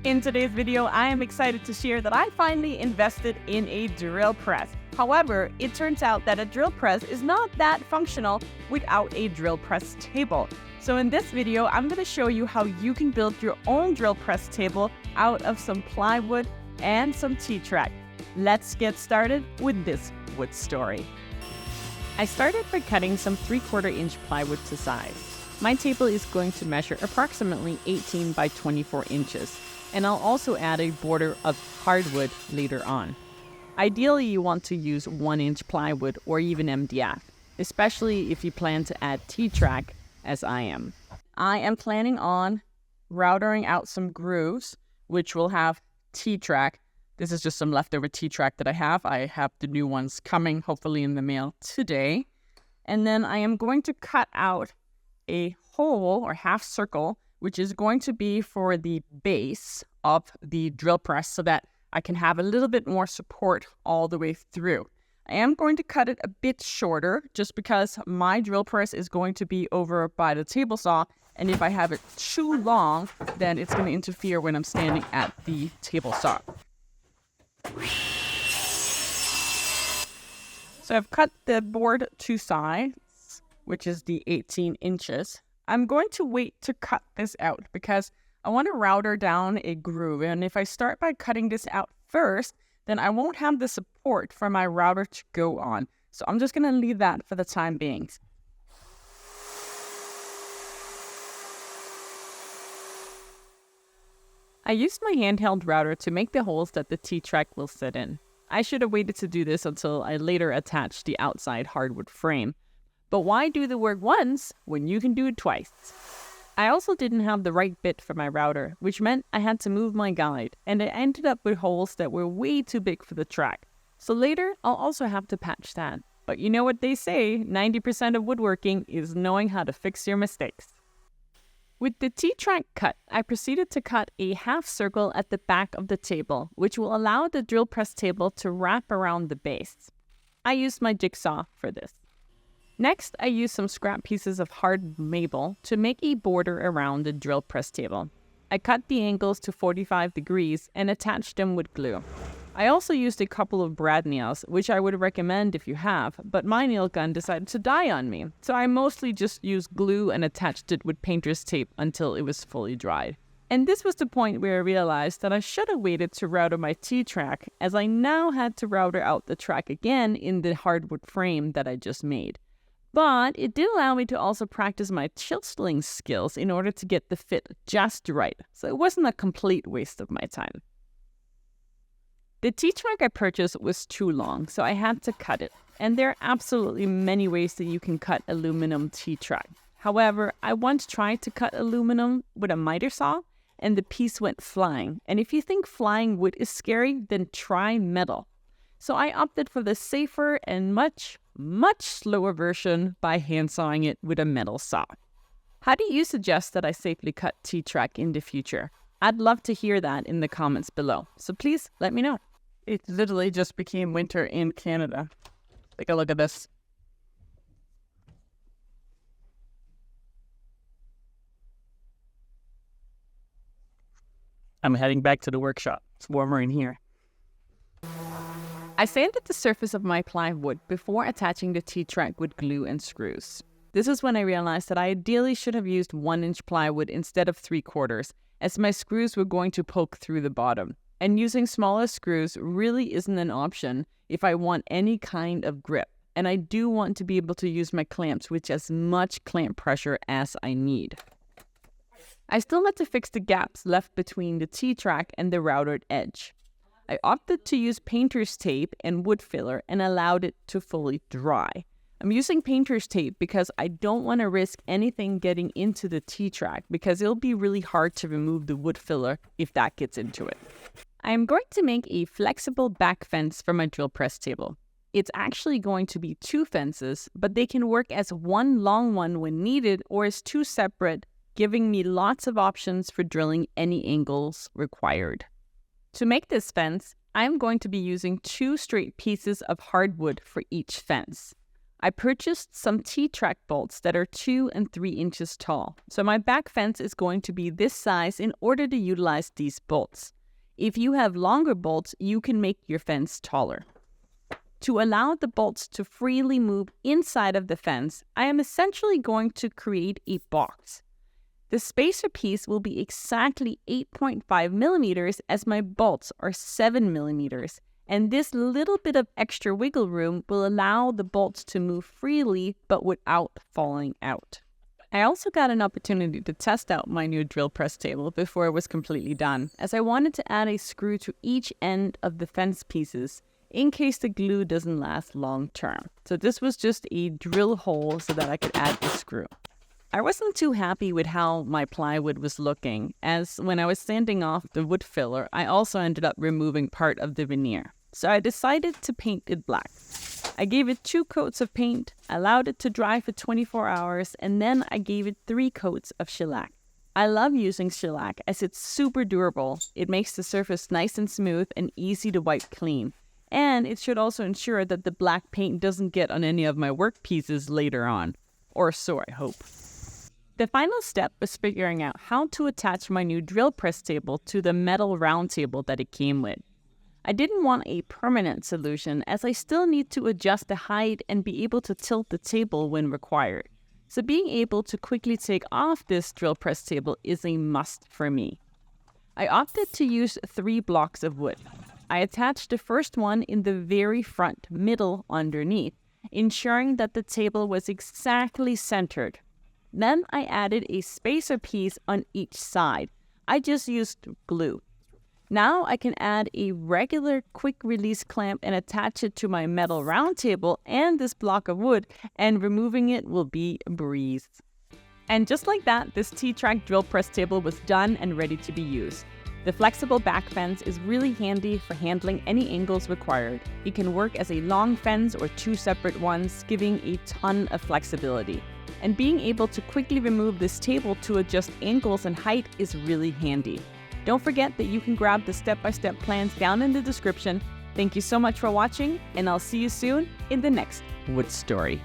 In today's video, I am excited to share that I finally invested in a drill press. However, it turns out that a drill press is not that functional without a drill press table. So in this video, I'm going to show you how you can build your own drill press table out of some plywood and some T-Trak. Let's get started with this wood story. I started by cutting some 3/4 inch plywood to size. My table is going to measure approximately 18 by 24 inches. And I'll also add a border of hardwood later on. Ideally, you want to use 1-inch plywood or even MDF, especially if you plan to add T-Trak, as I am. I am planning on routering out some grooves, which will have T-Trak. This is just some leftover T-Trak that I have. I have the new ones coming, hopefully in the mail today. And then I am going to cut out a hole or half circle, which is going to be for the base of the drill press so that I can have a little bit more support all the way through. I am going to cut it a bit shorter just because my drill press is going to be over by the table saw, and if I have it too long, then it's going to interfere when I'm standing at the table saw. So I've cut the board to size, which is the 18 inches. I'm going to wait to cut this out because I want to router down a groove. And if I start by cutting this out first, then I won't have the support for my router to go on. So I'm just going to leave that for the time being. I used my handheld router to make the holes that the T-Trak will sit in. I should have waited to do this until I later attached the outside hardwood frame. But why do the work once when you can do it twice? I also didn't have the right bit for my router, which meant I had to move my guide, and I ended up with holes that were way too big for the track. So later, I'll also have to patch that. But you know what they say, 90% of woodworking is knowing how to fix your mistakes. With the T-Trak cut, I proceeded to cut a half circle at the back of the table, which will allow the drill press table to wrap around the base. I used my jigsaw for this. Next, I used some scrap pieces of hard maple to make a border around the drill press table. I cut the angles to 45 degrees and attached them with glue. I also used a couple of brad nails, which I would recommend if you have, but my nail gun decided to die on me, so I mostly just used glue and attached it with painter's tape until it was fully dried. And this was the point where I realized that I should have waited to router my T-Trak, as I now had to router out the track again in the hardwood frame that I just made. But it did allow me to also practice my chiseling skills in order to get the fit just right, so it wasn't a complete waste of my time. The T-Trak I purchased was too long, so I had to cut it. And there are absolutely many ways that you can cut aluminum T-Trak. However, I once tried to cut aluminum with a miter saw, and the piece went flying. And if you think flying wood is scary, then try metal. So I opted for the safer and much slower version by handsawing it with a metal saw. How do you suggest that I safely cut T-Trak in the future? I'd love to hear that in the comments below, so please let me know. It literally just became winter in Canada. Take a look at this. I'm heading back to the workshop. It's warmer in here. I sanded the surface of my plywood before attaching the T-Trak with glue and screws. This is when I realized that I ideally should have used 1-inch plywood instead of 3/4, as my screws were going to poke through the bottom. And using smaller screws really isn't an option if I want any kind of grip. And I do want to be able to use my clamps with as much clamp pressure as I need. I still had to fix the gaps left between the T-Trak and the routered edge. I opted to use painter's tape and wood filler and allowed it to fully dry. I'm using painter's tape because I don't want to risk anything getting into the T-Trak because it'll be really hard to remove the wood filler if that gets into it. I am going to make a flexible back fence for my drill press table. It's actually going to be 2 fences, but they can work as one long one when needed or as 2 separate, giving me lots of options for drilling any angles required. To make this fence, I'm going to be using 2 straight pieces of hardwood for each fence. I purchased some T-Trak bolts that are 2 and 3 inches tall, so my back fence is going to be this size in order to utilize these bolts. If you have longer bolts, you can make your fence taller. To allow the bolts to freely move inside of the fence, I am essentially going to create a box. The spacer piece will be exactly 8.5 millimeters as my bolts are 7 millimeters. And this little bit of extra wiggle room will allow the bolts to move freely but without falling out. I also got an opportunity to test out my new drill press table before it was completely done, as I wanted to add a screw to each end of the fence pieces in case the glue doesn't last long term. So this was just a drill hole so that I could add the screw. I wasn't too happy with how my plywood was looking, as when I was sanding off the wood filler, I also ended up removing part of the veneer. So I decided to paint it black. I gave it 2 coats of paint, allowed it to dry for 24 hours, and then I gave it 3 coats of shellac. I love using shellac as it's super durable. It makes the surface nice and smooth and easy to wipe clean. And it should also ensure that the black paint doesn't get on any of my work pieces later on. Or so I hope. The final step was figuring out how to attach my new drill press table to the metal round table that it came with. I didn't want a permanent solution as I still need to adjust the height and be able to tilt the table when required. So being able to quickly take off this drill press table is a must for me. I opted to use 3 blocks of wood. I attached the first one in the very front middle underneath, ensuring that the table was exactly centered. Then I added a spacer piece on each side. I just used glue. Now I can add a regular quick release clamp and attach it to my metal round table and this block of wood, and removing it will be a breeze. And just like that, this T-Trak drill press table was done and ready to be used. The flexible back fence is really handy for handling any angles required. It can work as a long fence or 2 separate ones, giving a ton of flexibility. And being able to quickly remove this table to adjust angles and height is really handy. Don't forget that you can grab the step-by-step plans down in the description. Thank you so much for watching, and I'll see you soon in the next Wood Story.